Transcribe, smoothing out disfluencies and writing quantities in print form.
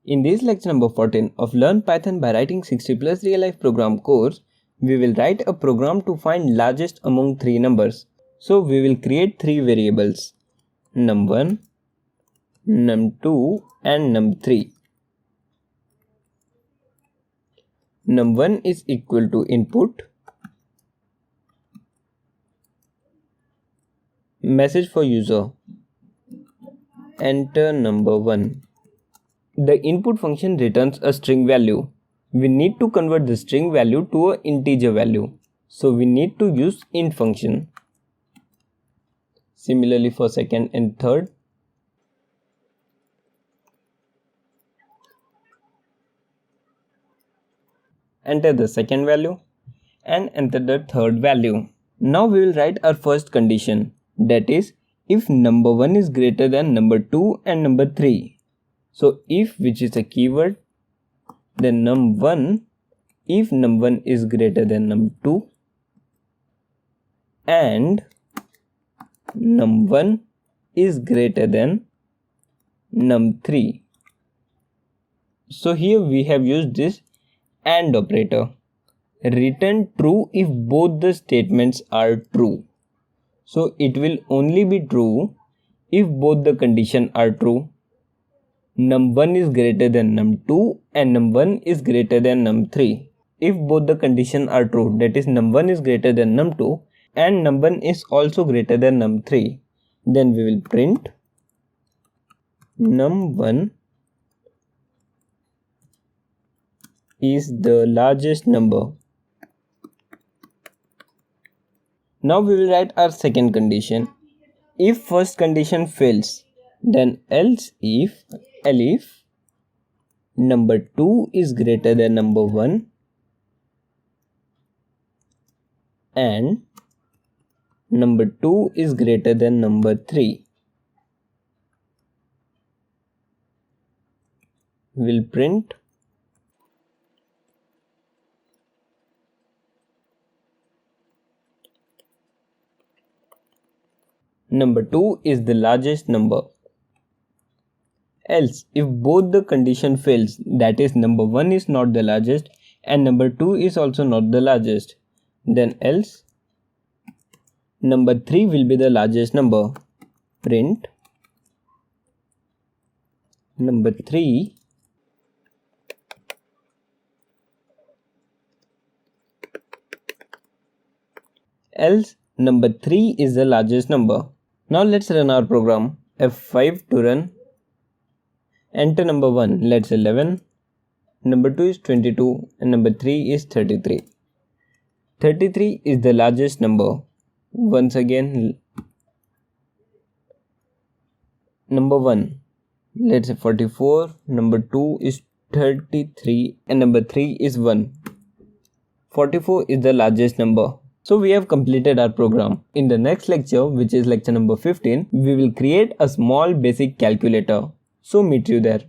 In this lecture number 14 of Learn Python by Writing 60 plus real life program course, we will write a program to find largest among three numbers. So we will create three variables, num1, num2 and num3. Num1 is equal to input, message for user, enter number 1. The input function returns a string value. We need to convert the string value to an integer value. So we need to use int function. Similarly for second and third. Enter the second value and enter the third value. Now we will write our first condition, that is if number 1 is greater than number 2 and number 3. So if, which is a keyword, then num1, if num1 is greater than num2 and num1 is greater than num3. So here we have used this AND operator. Return true if both the statements are true. So it will only be true if both the conditions are true. Num1 is greater than num2 and num1 is greater than num3. If both the conditions are true, that is num1 is greater than num2 and num1 is also greater than num3, then we will print num1 is the largest number. Now we will write our second condition. If first condition fails, then else if number 2 is greater than number 1 and number 2 is greater than number 3, we'll print number 2 is the largest number. Else, if both the condition fails, that is number 1 is not the largest and number 2 is also not the largest, then else number 3 will be the largest number. Print number 3 else number 3 is the largest number. Now let's run our program. F5 to run. Enter number 1, let's say 11, number 2 is 22 and number 3 is 33. 33 is the largest number. Once again, number 1, let's say 44, number 2 is 33 and number 3 is 1. 44 is the largest number. So we have completed our program. In the next lecture, which is lecture number 15, we will create a small basic calculator. So meet you there.